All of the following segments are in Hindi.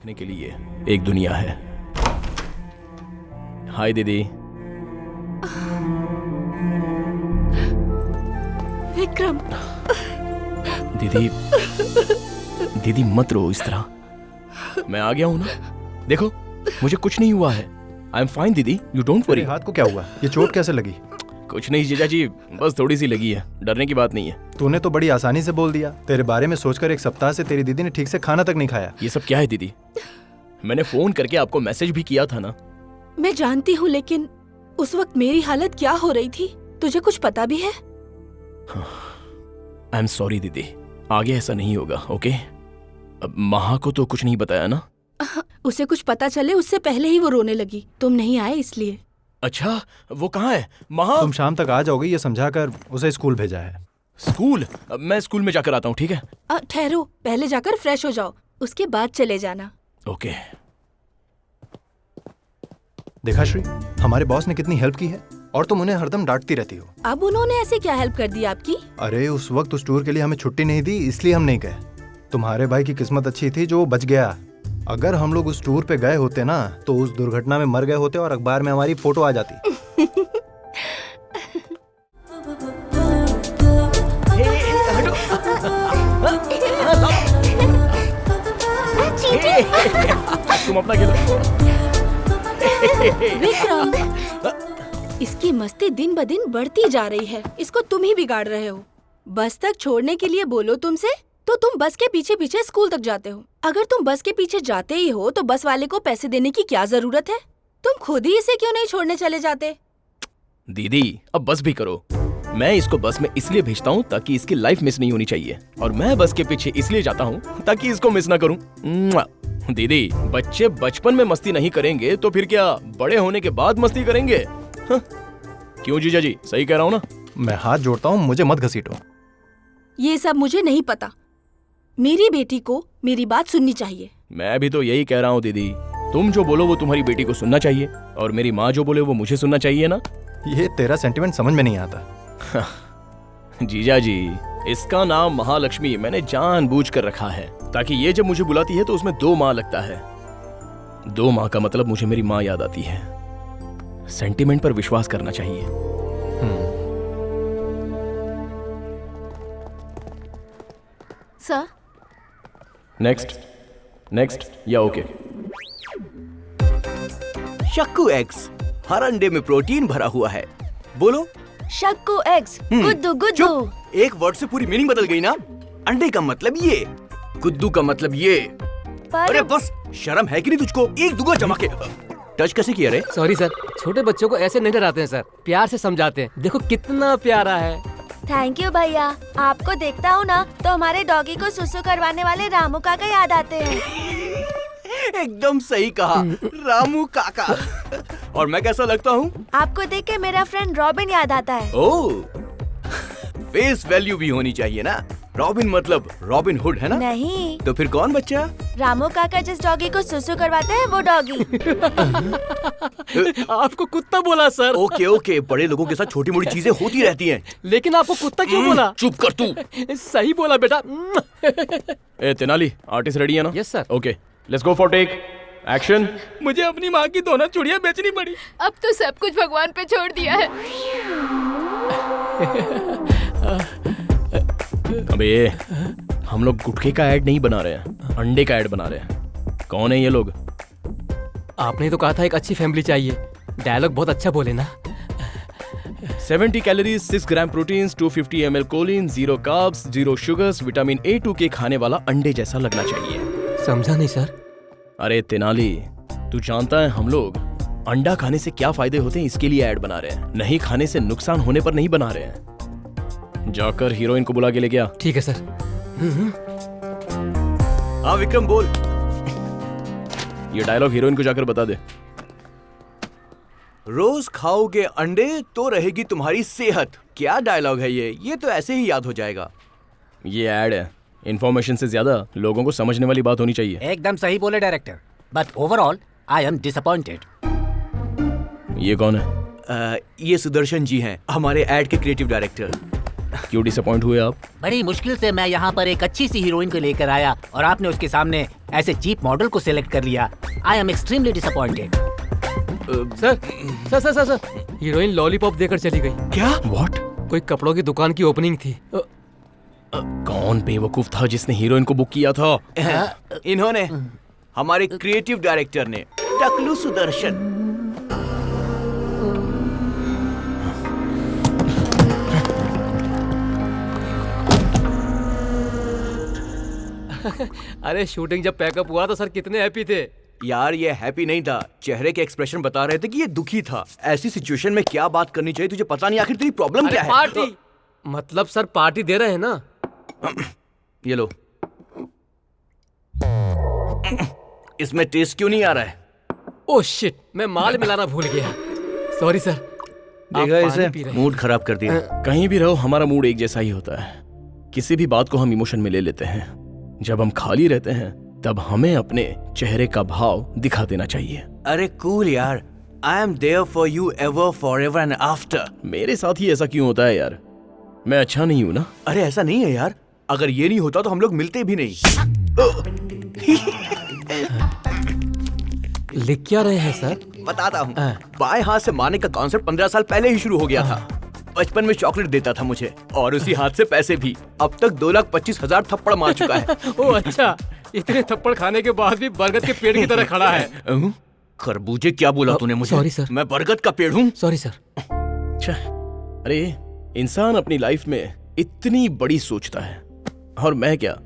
रखने के लिए एक दुनिया है। हाय दीदी। विक्रम। दीदी दीदी मत रो इस तरह, मैं आ गया हूं ना, देखो मुझे कुछ नहीं हुआ है। आई एम फाइन दीदी, यू डोंट वरी। हाथ को क्या हुआ? ये चोट कैसे लगी? कुछ नहीं जीजा जी, बस थोड़ी सी लगी है, डरने की बात नहीं है। तूने तो बड़ी आसानी से बोल दिया। तेरे बारे में सोचकर एक सप्ताह से तेरी दीदी ने ठीक से खाना तक नहीं खाया। ये सब क्या है दीदी? मैंने फोन करके आपको मैसेज भी किया था ना। मैं जानती हूँ, लेकिन उस वक्त मेरी हालत क्या हो रही थी तुझे कुछ पता भी है? आई एम सॉरी दीदी, आगे ऐसा नहीं होगा, ओके? अब महा को तो कुछ नहीं बताया ना? उसे कुछ पता चले उससे पहले ही वो रोने लगी, तुम नहीं आए इसलिए। अच्छा, वो कहाँ है? महा? तुम शाम तक आ जाओगे ये समझाकर उसे स्कूल भेजा है। स्कूल? मैं स्कूल में जाकर आता हूँ, ठीक है? ठहरो, पहले जाकर फ्रेश हो जाओ, उसके बाद चले जाना। ओके। देखा श्री, हमारे बॉस ने कितनी हेल्प की है और तुम उन्हें हरदम डांटती रहती हो। अब उन्होंने ऐसे क्या हेल्प कर दी आपकी? अरे उस वक्त उस टूर के लिए हमें छुट्टी नहीं दी, इसलिए हम नहीं गए। तुम्हारे भाई की किस्मत अच्छी थी जो वो बच गया। अगर हम लोग उस टूर पे गए होते ना तो उस दुर्घटना में मर गए होते और अखबार में हमारी फोटो आ जाती। तुम अपना खेलो। विक्रम, इसकी मस्ती दिन ब दिन बढ़ती जा रही है, इसको तुम ही बिगाड़ रहे हो। बस तक छोड़ने के लिए बोलो तुमसे तो तुम बस के पीछे पीछे स्कूल तक जाते हो। अगर तुम बस के पीछे जाते ही हो तो बस वाले को पैसे देने की क्या जरूरत है? तुम खुद ही इसे क्यों नहीं छोड़ने चले जाते? दीदी अब बस भी करो। मैं इसको बस में इसलिए भेजता हूँ ताकि इसकी लाइफ मिस नहीं होनी चाहिए, और मैं बस के पीछे इसलिए जाता हूँ ताकि इसको मिस ना करूँ। दीदी, बच्चे बचपन में मस्ती नहीं करेंगे तो फिर क्या बड़े होने के बाद मस्ती करेंगे? क्यों जीजा जी, सही कह रहा हूँ ना? मैं हाथ जोड़ता हूँ, मुझे मत घसीटो। ये सब मुझे नहीं पता, मेरी बेटी को मेरी बात सुननी चाहिए। मैं भी तो यही कह रहा हूँ दीदी, तुम जो बोलो वो तुम्हारी बेटी को सुनना चाहिए, और मेरी माँ जो बोले वो मुझे सुनना चाहिए ना। ये तेरा सेंटिमेंट समझ में नहीं आता। जीजा जी, इसका नाम महालक्ष्मी मैंने जानबूझकर रखा है ताकि ये जब मुझे बुलाती है तो उसमें 2 माँ लगता है। 2 माँ का मतलब मुझे मेरी माँ याद आती है। सेंटिमेंट पर विश्वास करना चाहिए। सर, नेक्स्ट या ओके? शक्कू एग्स, हर अंडे में प्रोटीन भरा हुआ है। बोलो। शक्कू एग्स, गुड्डू गुड्डू। चुप, एक वर्ड से पूरी मीनिंग बदल गई ना। अंडे का मतलब ये, गुद्दू का मतलब ये। अरे बस, शर्म है कि नहीं तुझको? एक दूंगा जमा के। टच कैसे किया रे? सॉरी सर, छोटे बच्चों को ऐसे नहीं डराते हैं सर, प्यार से समझाते हैं। देखो कितना प्यारा है। थैंक यू भैया, आपको देखता हूँ ना तो हमारे डॉगी को सुसु करवाने वाले रामू काका याद आते हैं। एकदम सही कहा, रामू काका। और मैं कैसा लगता हूँ? आपको देख के मेरा फ्रेंड रॉबिन याद आता है। ओह, फेस वैल्यू भी होनी चाहिए ना। रॉबिन मतलब रॉबिन हुड है ना? नहीं। तो फिर कौन बच्चा? रामू काका जिस डॉगी को सुसु करवाते हैं वो डॉगी। आपको कुत्ता बोला सर। ओके, बड़े लोगों के साथ छोटी मोटी चीजें होती रहती हैं। लेकिन आपको कुत्ता क्यों बोला? चुप कर तू। सही बोला बेटा। ए तेनाली, आर्टिस्ट रेडी है ना? Yes sir. Okay, let's go for take action. मुझे अपनी माँ की दोनों चूड़ियाँ बेचनी पड़ी। अब तो सब कुछ भगवान पे छोड़ दिया है। अबे ये हम लोग गुटखे का ऐड नहीं बना रहे हैं, अंडे का ऐड बना रहे हैं। कौन है ये लोग? आपने तो कहा था एक अच्छी फैमिली चाहिए। डायलॉग बहुत अच्छा बोले ना। 70 calories, 6 gram protein, 250 ml choline, 0 carbs, 0 sugars, vitamin A2 के खाने वाला अंडे जैसा लगना चाहिए। समझा नहीं सर। अरे तेनाली, तू जानता है हम लोग अंडा खाने से क्या फायदे होते हैं इसके लिए ऐड बना रहे हैं, नहीं खाने से नुकसान होने पर नहीं बना रहे हैं। जाकर हीरोइन को बुला के लेके आ। ठीक है सर। हाँ विक्रम बोल। ये डायलॉग हीरोइन को जाकर बता दे। रोज खाओगे अंडे तो रहेगी तुम्हारी सेहत। क्या डायलॉग है ये? ये तो ऐसे ही याद हो जाएगा। ये ऐड है, इन्फॉर्मेशन से ज्यादा लोगों को समझने वाली बात होनी चाहिए। एकदम सही बोले director, but overall I am disappointed. ये कौन है? ये सुदर्शन जी हैं, हमारे एड के क्रिएटिव डायरेक्टर। क्यों डिसअपॉइंट हुए आप? बड़ी मुश्किल से मैं यहाँ पर एक अच्छी सी हीरोइन को लेकर आया और आपने उसके सामने ऐसे चीप मॉडल को सिलेक्ट कर लिया। I am extremely disappointed. Sir heroine lollipop देकर चली गई। क्या? व्हाट? कोई कपड़ों की दुकान की ओपनिंग थी। कौन बेवकूफ था जिसने हीरोइन को बुक किया था? इन्होंने, हमारे क्रिएटिव डायरेक्टर ने, टकलू सुदर्शन। अरे शूटिंग जब पैकअप हुआ तो सर कितने हैप्पी थे। यार ये हैप्पी नहीं था, चेहरे के एक्सप्रेशन बता रहे थे कि ये दुखी था। ऐसी सिचुएशन में क्या बात करनी चाहिए तुझे पता नहीं। आखिर तेरी प्रॉब्लम क्या है? पार्टी मतलब सर पार्टी दे रहे हैं ना। ये लो। इसमें टेस्ट क्यों नहीं आ रहा है? ओह शिट, मैं माल मिलाना भूल गया। Sorry sir. देखा इसे, मूड खराब कर दिया। कहीं भी रहो हमारा मूड एक जैसा ही होता है। किसी भी बात को हम इमोशन में ले लेते हैं। जब हम खाली रहते हैं तब हमें अपने चेहरे का भाव दिखा देना चाहिए। अरे कूल यार, I am there for you ever forever and after. मेरे साथ ही ऐसा क्यों होता है यार? मैं अच्छा नहीं हूं ना? अरे ऐसा नहीं है यार, अगर ये नहीं होता तो हम लोग मिलते भी नहीं। लिख क्या रहे हैं सर? बताता हूँ। बाएं हाथ से मारने का कॉन्सेप्ट 15 साल पहले ही शुरू हो गया था। बचपन में चॉकलेट देता था मुझे और उसी हाथ से पैसे भी। अब तक 2,25,000 थप्पड़ मार चुका है। ओह अच्छा, इतने थप्पड़ खाने के बाद भी बरगद के पेड़ की तरह खड़ा है। खरबूजे क्या बोला तूने मुझे? Sorry sir. मैं बरगद का पेड़ हूँ? Sorry sir. अच्छा, अरे इंसान अपनी लाइफ में इतनी बड़ी सोचता है और मैं क्या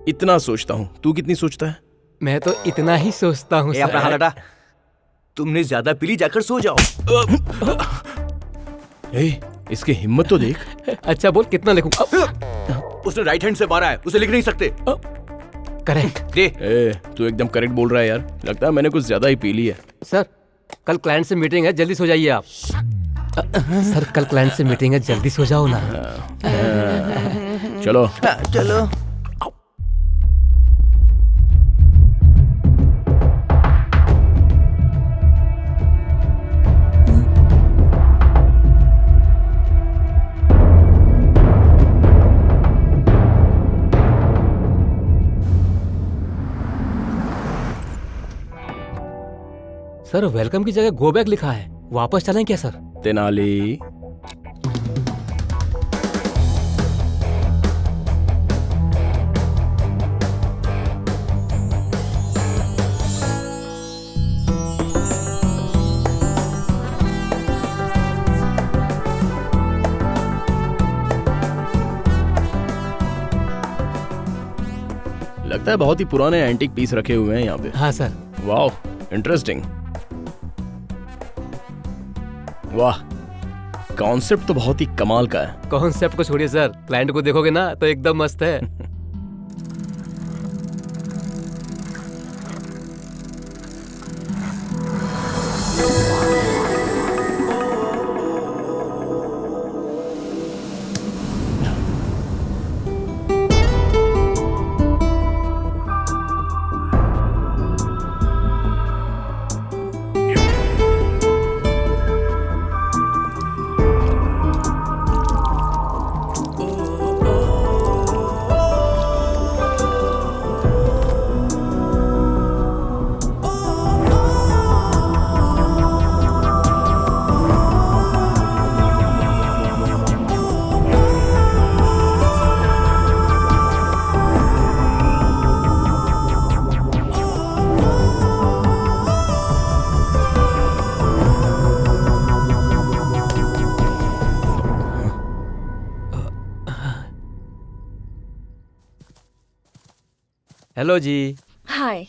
इतना सोचता हूँ। तू कितनी सोचता है? मैं तो इतना ही सोचता हूँ अपना हाथ हटा। तुमने ज्यादा पी ली, जाकर सो जाओ। इसकी हिम्मत तो देख। अच्छा बोल, कितना लिखूं? उसने राइट हैंड से मारा है, उसे लिख नहीं सकते। करेक्ट। दे। तू एकदम करेक्ट बोल रहा है यार। लगता है मैंने कुछ ज्यादा ही पी ली है। सर कल क्लाइंट से मीटिंग है, जल्दी सो जाइए आप। सर कल क्लाइंट से मीटिंग है, जल्दी सो जाओ ना। चलो चलो। सर वेलकम की जगह गो बैक लिखा है, वापस चलें क्या सर? तेनाली, लगता है बहुत ही पुराने एंटीक पीस रखे हुए हैं यहाँ पे। हाँ सर। वाह, इंटरेस्टिंग। वाह, कॉन्सेप्ट तो बहुत ही कमाल का है। कॉन्सेप्ट को छोड़िए सर, क्लाइंट को देखोगे ना तो एकदम मस्त है। हेलो जी। हाय।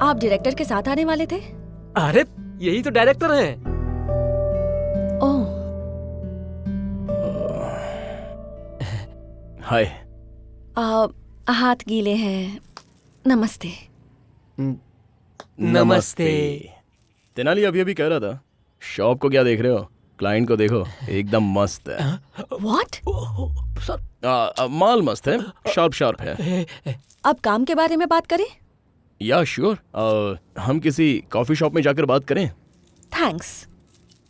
आप डायरेक्टर के साथ आने वाले थे? अरे यही तो डायरेक्टर हैं। ओह। हाय। हाथ गीले हैं। नमस्ते। नमस्ते। तेनाली अभी अभी कह रहा था, शॉप को क्या देख रहे हो? क्लाइंट को देखो, एकदम मस्त है। What? माल मस्त है, शार्प है। अब काम के बारे में बात करें? या श्योर। हम किसी कॉफी शॉप में जाकर बात करें। थैंक्स।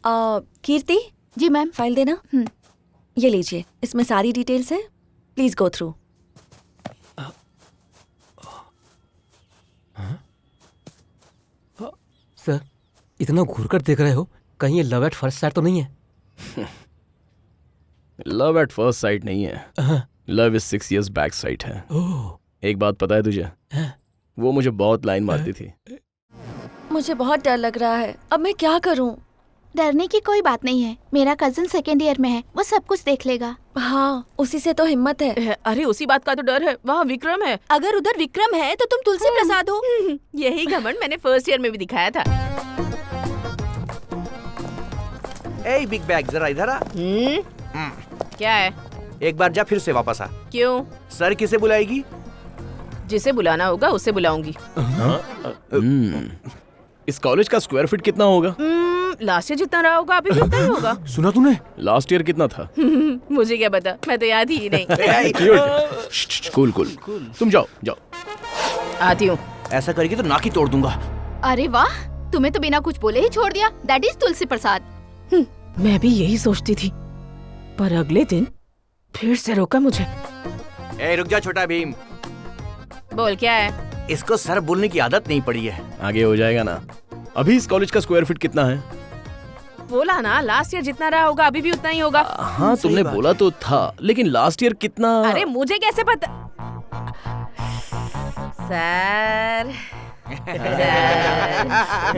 कीर्ति जी मैम। फाइल देना। ये लीजिए, इसमें सारी डिटेल्स हैं, प्लीज गो थ्रू। सर, इतना घूर कर देख रहे हो, कहीं ये लव एट फर्स्ट साइट तो नहीं है? लव एट फर्स्ट साइट नहीं है, love is 6 years back site है। एक बात पता है तुझे, वो मुझे बहुत लाइन मारती थी। मुझे बहुत डर लग रहा है, अब मैं क्या करूं? डरने की कोई बात नहीं है, मेरा कजिन 2nd ईयर में है, वो सब कुछ देख लेगा। हाँ, उसी से तो हिम्मत है। अरे उसी बात का तो डर है, वहाँ विक्रम है। अगर उधर विक्रम है तो तुम तुलसी प्रसाद हो। यही घमंड मैंने फर्स्ट ईयर में भी दिखाया था। ए बिग बैग, जरा इधर आ। क्या है? एक बार जा, फिर से वापस आ। क्यों? सर किसे बुलाएगी? जिसे बुलाना होगा उसे बुलाऊंगी। इस कॉलेज का स्क्वायर फीट कितना होगा? लास्ट ईयर जितना रहा होगा अभी भी उतना ही होगा। सुना तूने? लास्ट ईयर कितना था? मुझे क्या पता, मैं तो याद ही नहीं। कूल कूल, तुम जाओ जाओ। आती हूँ। ऐसा करेगी तो नाक ही तोड़ दूंगा। अरे वाह, तुम्हें तो बिना कुछ बोले ही छोड़ दिया। दैट इज तुलसी प्रसाद। मैं भी यही सोचती थी, पर अगले दिन फिर से रोका मुझे। ए रुक जा छोटा भीम। बोल क्या है? इसको सर बोलने की आदत नहीं पड़ी है। आगे हो जाएगा ना। अभी इस कॉलेज का स्क्वायर फीट कितना है? बोला ना, लास्ट ईयर जितना रहा होगा अभी भी उतना ही होगा। हाँ तुमने बोला तो था, लेकिन लास्ट ईयर कितना? अरे मुझे कैसे पता? सर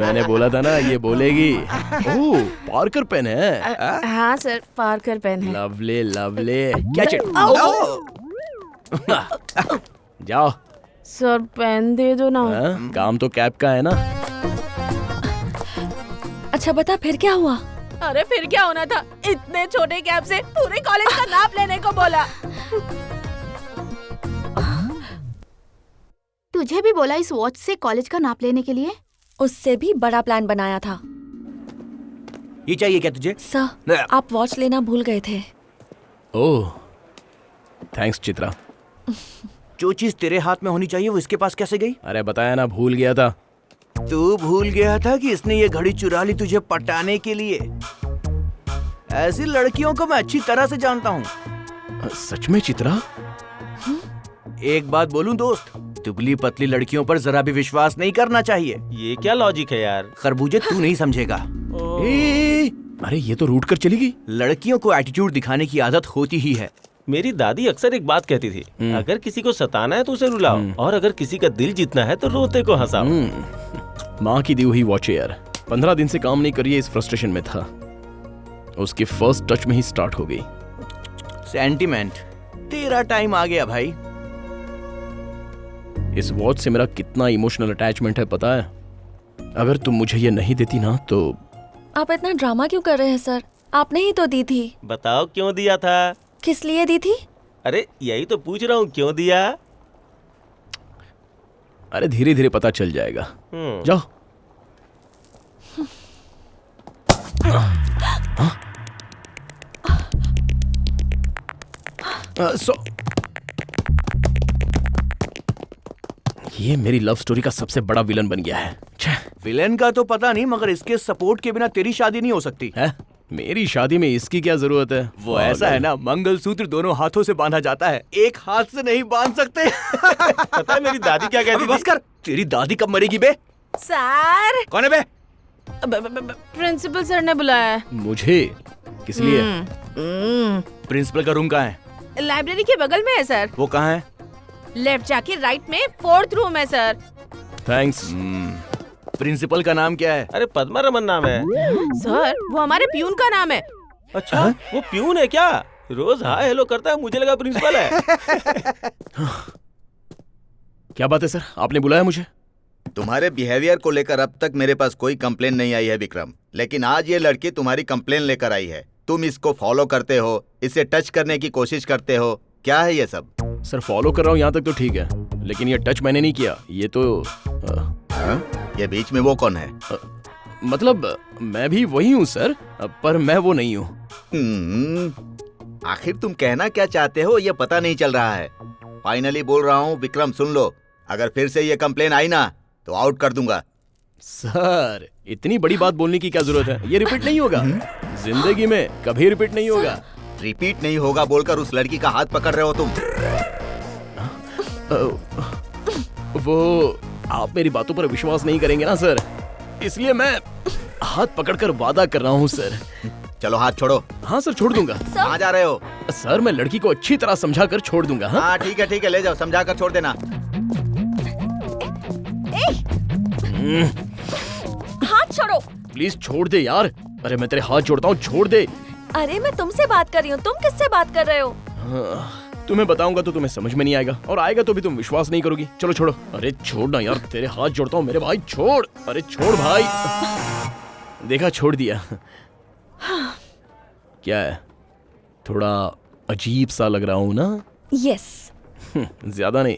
मैंने बोला था ना ये बोलेगी। ओह, पार्कर पेन है। हाँ सर, पार्कर पेन है। Lovely lovely, catch it. जाओ सर, पेन दे दो ना। काम तो कैप का है ना। अच्छा बता, फिर क्या हुआ? अरे फिर क्या होना था, इतने छोटे कैप से पूरे कॉलेज का नाप लेने को बोला। तुझे भी बोला इस वॉच से कॉलेज का नाप लेने के लिए? उससे भी बड़ा प्लान बनाया था। ये चाहिए क्या तुझे? सर, आप वॉच लेना भूल गए थे। ओह, थैंक्स चित्रा। जो चीज तेरे हाथ में होनी चाहिए वो इसके पास कैसे गई? अरे बताया ना, भूल गया था। तू भूल गया था कि इसने ये घड़ी चुरा ली तुझे पटाने के लिए? ऐसी लड़कियों को मैं अच्छी तरह से जानता हूँ। सच में चित्रा? एक बात बोलूं दोस्त, दुबली पतली लड़कियों पर जरा भी विश्वास नहीं करना चाहिए। ये क्या लॉजिक है यार? खरबूजे तू नहीं समझेगा। अरे ये तो रूठ कर चली गई। लड़कियों को एटीट्यूड दिखाने की आदत होती ही है। मेरी दादी अक्सर एक बात कहती थी, अगर किसी को सताना है तो उसे रुलाओ, और अगर किसी का दिल जीतना है तो रोते को हंसाओ। माँ की दी हुई वॉच यार, 15 दिन से काम नहीं कर रही है, इस फ्रस्ट्रेशन में था। उसकी फर्स्ट टच में ही स्टार्ट हो गई। सेंटिमेंट, तेरा टाइम आ गया भाई। इस वॉच से मेरा कितना इमोशनल अटैचमेंट है पता है? अगर तुम मुझे ये नहीं देती ना तो। आप इतना ड्रामा क्यों कर रहे हैं सर? आपने ही तो दी थी। बताओ क्यों दिया था? किस लिए दी थी? अरे यही तो पूछ रहा हूँ, क्यों दिया? अरे धीरे धीरे पता चल जाएगा। जाओ। ये मेरी लव स्टोरी का सबसे बड़ा विलन बन गया है। विलेन का तो पता नहीं, मगर इसके सपोर्ट के बिना तेरी शादी नहीं हो सकती है। मेरी शादी में इसकी क्या जरूरत है? वो ऐसा है ना, मंगलसूत्र दोनों हाथों से बांधा जाता है, एक हाथ से नहीं बांध सकते। पता है मेरी दादी क्या कहती थी? बस कर, तेरी दादी कब मरेगी बे? सर। कौन है बे? प्रिंसिपल सर ने बुलाया है। मुझे? किस लिए? प्रिंसिपल का रूम कहाँ है? लाइब्रेरी के बगल में है सर। वो कहाँ है? लेफ्ट जाके राइट में 4th रूम है सर। थैंक्स। प्रिंसिपल का नाम क्या है? अरे पद्मा रमन नाम है सर, वो हमारे प्यून का नाम है। अच्छा वो प्यून है क्या? रोज हाय हेलो करता है, मुझे लगा प्रिंसिपल है। क्या बात है सर, आपने बुलाया मुझे? तुम्हारे बिहेवियर को लेकर अब तक मेरे पास कोई कंप्लेन नहीं आई है विक्रम, लेकिन आज ये लड़की तुम्हारी कंप्लेन लेकर आई है। तुम इसको फॉलो करते हो, इसे टच करने की कोशिश करते हो, क्या है ये सब? सर फॉलो कर रहा हूँ यहाँ तक तो ठीक है, लेकिन ये टच मैंने नहीं किया। ये तो ये बीच में वो कौन है? मतलब मैं भी वही हूँ सर, पर मैं वो नहीं हूँ। आखिर तुम कहना क्या चाहते हो ये पता नहीं चल रहा है। फाइनली बोल रहा हूँ विक्रम, सुन लो, अगर फिर से ये कंप्लेन आई ना तो आउट कर दूंगा। सर इतनी बड़ी बात बोलने की क्या जरूरत है? ये रिपीट नहीं होगा, जिंदगी में कभी रिपीट नहीं होगा। रिपीट नहीं होगा बोलकर उस लड़की का हाथ पकड़ रहे हो तुम। वो आप मेरी बातों पर विश्वास नहीं करेंगे ना सर, इसलिए मैं हाथ पकड़कर वादा कर रहा हूँ सर। चलो हाथ छोड़ो। हाँ सर छोड़ दूंगा। कहाँ जा रहे हो? सर मैं लड़की को अच्छी तरह समझा कर छोड़ दूंगा। हाँ ठीक है ले जाओ, समझा कर छोड़ देना। हाथ छोड़ो। प्लीज छोड़ दे यार। अरे मैं तेरे हाथ जोड़ता हूँ, छोड़ दे। अरे मैं तुमसे बात कर रही हूँ, तुम किससे बात कर रहे हो? तुम्हें बताऊंगा तो तुम्हें समझ में नहीं आएगा, और आएगा तो भी तुम विश्वास नहीं करोगी। चलो छोड़ो। अरे छोड़ ना यार, तेरे हाथ जोड़ता हूँ मेरे भाई, छोड़। अरे छोड़ भाई। देखा, छोड़ दिया। क्या है, थोड़ा अजीब सा लग रहा हूँ ना? यस। ज्यादा नहीं,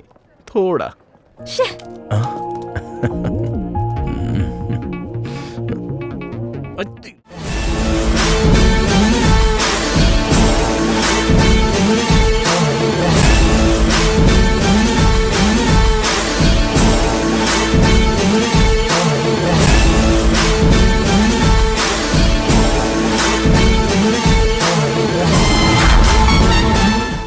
थोड़ा।